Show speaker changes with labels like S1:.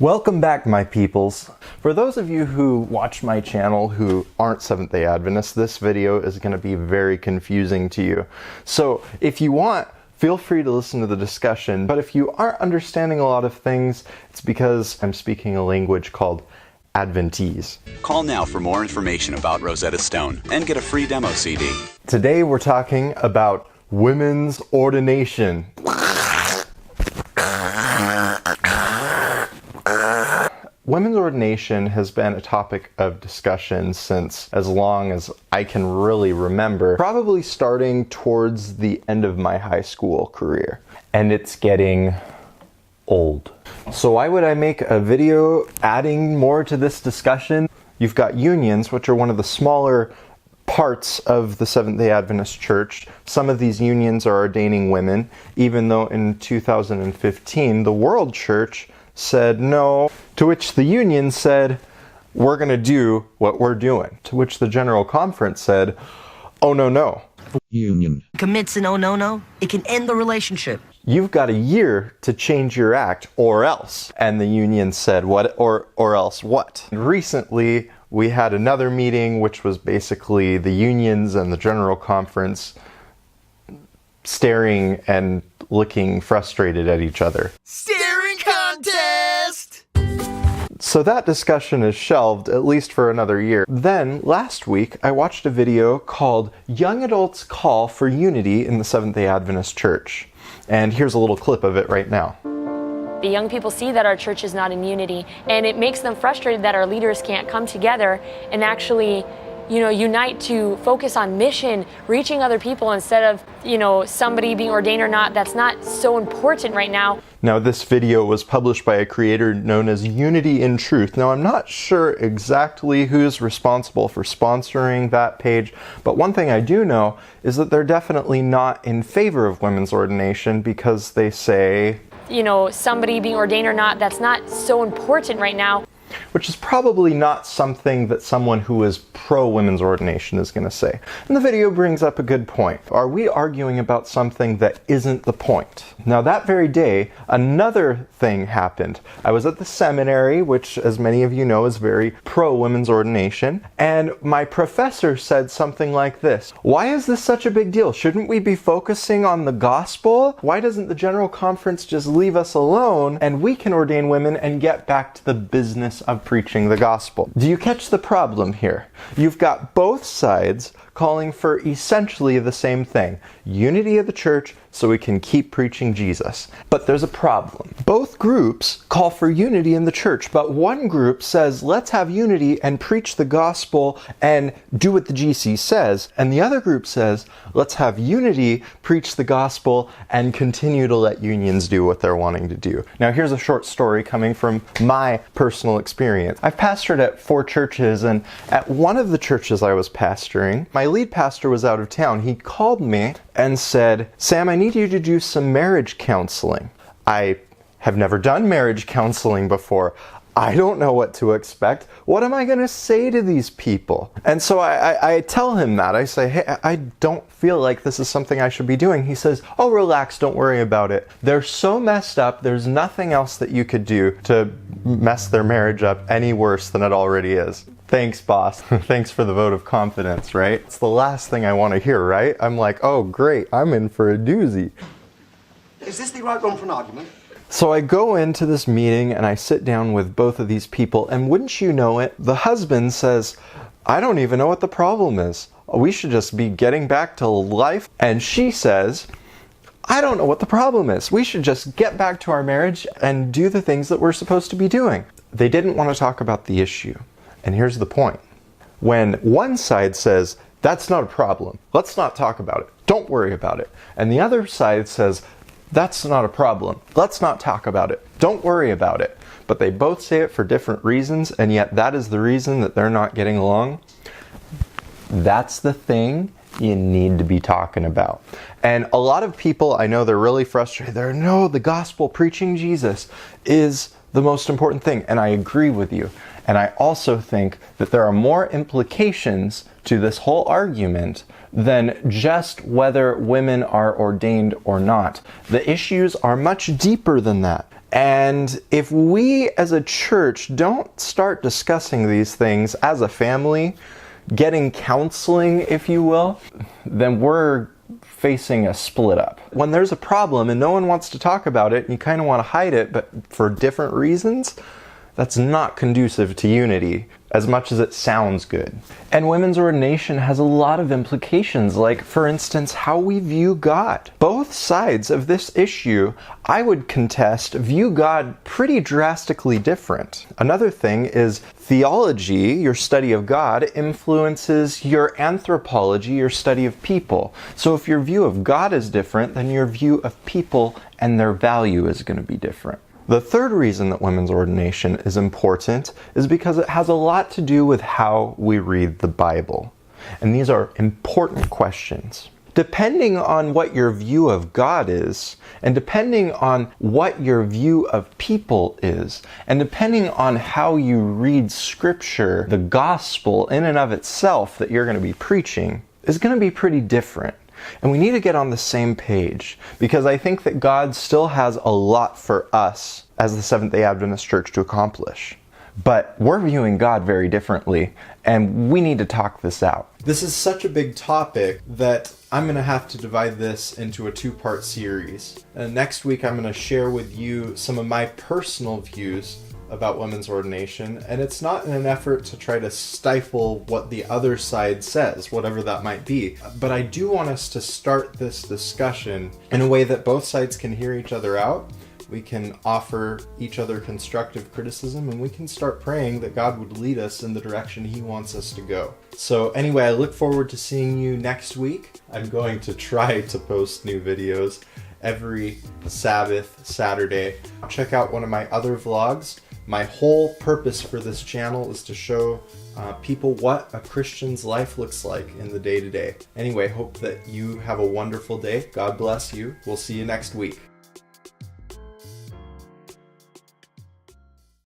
S1: Welcome back, my peoples. For those of you who watch my channel who aren't Seventh-day Adventists, this video is going to be very confusing to you. So if you want, feel free to listen to the discussion, but if you aren't understanding a lot of things, it's because I'm speaking a language called Adventese.
S2: Call now for more information about Rosetta Stone and get a free demo CD.
S1: Today we're talking about women's ordination. Women's ordination has been a topic of discussion since as long as I can really remember, probably starting towards the end of my high school career. And it's getting old. So why would I make a video adding more to this discussion? You've got unions, which are one of the smaller parts of the Seventh-day Adventist Church. Some of these unions are ordaining women, even though in 2015 the World Church said no, to which the union said, we're going to do what we're doing, to which the General Conference said, oh no.
S3: Union
S4: commits an oh no, it can end the relationship.
S1: You've got a year to change your act or else. And the union said, what or else what? And recently we had another meeting which was basically the unions and the General Conference staring and looking frustrated at each other.
S4: Staring contest!
S1: So that discussion is shelved at least for another year. Then, last week, I watched a video called Young Adults Call for Unity in the Seventh-day Adventist Church. And here's a little clip of it right now.
S5: The young people see that our church is not in unity, and it makes them frustrated that our leaders can't come together and actually, unite to focus on mission, reaching other people instead of, somebody being ordained or not. That's not so important right now.
S1: Now, this video was published by a creator known as Unity in Truth. Now, I'm not sure exactly who's responsible for sponsoring that page, but one thing I do know is that they're definitely not in favor of women's ordination because they say,
S5: somebody being ordained or not, that's not so important right now.
S1: Which is probably not something that someone who is pro-women's ordination is going to say. And the video brings up a good point. Are we arguing about something that isn't the point? Now, that very day, another thing happened. I was at the seminary, which, as many of you know, is very pro-women's ordination, and my professor said something like this: why is this such a big deal? Shouldn't we be focusing on the gospel? Why doesn't the General Conference just leave us alone and we can ordain women and get back to the business of preaching the gospel? Do you catch the problem here? You've got both sides calling for essentially the same thing: unity of the church so we can keep preaching Jesus. But there's a problem. Both groups call for unity in the church, but one group says, let's have unity and preach the gospel and do what the GC says. And the other group says, let's have unity, preach the gospel, and continue to let unions do what they're wanting to do. Now, here's a short story coming from my personal experience. I've pastored at 4 churches, and at one of the churches I was pastoring, my lead pastor was out of town. He called me and said, Sam, I need you to do some marriage counseling. I have never done marriage counseling before. I don't know what to expect. What am I going to say to these people? And so I tell him that. I say, hey, I don't feel like this is something I should be doing. He says, oh, relax, don't worry about it. They're so messed up, there's nothing else that you could do to mess their marriage up any worse than it already is. Thanks, boss. Thanks for the vote of confidence, right? It's the last thing I want to hear, right? I'm like, oh, great, I'm in for a doozy.
S6: Is this the right one for an argument?
S1: So I go into this meeting and I sit down with both of these people, and wouldn't you know it, the husband says, I don't even know what the problem is. We should just be getting back to life. And she says, I don't know what the problem is. We should just get back to our marriage and do the things that we're supposed to be doing. They didn't want to talk about the issue. And here's the point. When one side says, that's not a problem, let's not talk about it, don't worry about it, and the other side says, that's not a problem, let's not talk about it, don't worry about it, but they both say it for different reasons, and yet that is the reason that they're not getting along, that's the thing you need to be talking about. And a lot of people, I know, they're really frustrated. No, the gospel, preaching Jesus is the most important thing, and I agree with you. And I also think that there are more implications to this whole argument than just whether women are ordained or not. The issues are much deeper than that. And if we as a church don't start discussing these things as a family, getting counseling, if you will, then we're facing a split up. When there's a problem and no one wants to talk about it, and you kind of want to hide it, but for different reasons, that's not conducive to unity, as much as it sounds good. And women's ordination has a lot of implications, like, for instance, how we view God. Both sides of this issue, I would contest, view God pretty drastically different. Another thing is theology, your study of God, influences your anthropology, your study of people. So if your view of God is different, then your view of people and their value is going to be different. The third reason that women's ordination is important is because it has a lot to do with how we read the Bible. And these are important questions. Depending on what your view of God is, and depending on what your view of people is, and depending on how you read Scripture, the gospel in and of itself that you're going to be preaching is going to be pretty different. And we need to get on the same page, because I think that God still has a lot for us as the Seventh-day Adventist Church to accomplish. But we're viewing God very differently, and we need to talk this out. This is such a big topic that I'm going to have to divide this into a two-part series. Next week I'm going to share with you some of my personal views about women's ordination, and it's not in an effort to try to stifle what the other side says, whatever that might be. But I do want us to start this discussion in a way that both sides can hear each other out. We can offer each other constructive criticism, and we can start praying that God would lead us in the direction He wants us to go. So anyway, I look forward to seeing you next week. I'm going to try to post new videos every Sabbath, Saturday. Check out one of my other vlogs. My whole purpose for this channel is to show people what a Christian's life looks like in the day-to-day. Anyway, hope that you have a wonderful day. God bless you. We'll see you next week.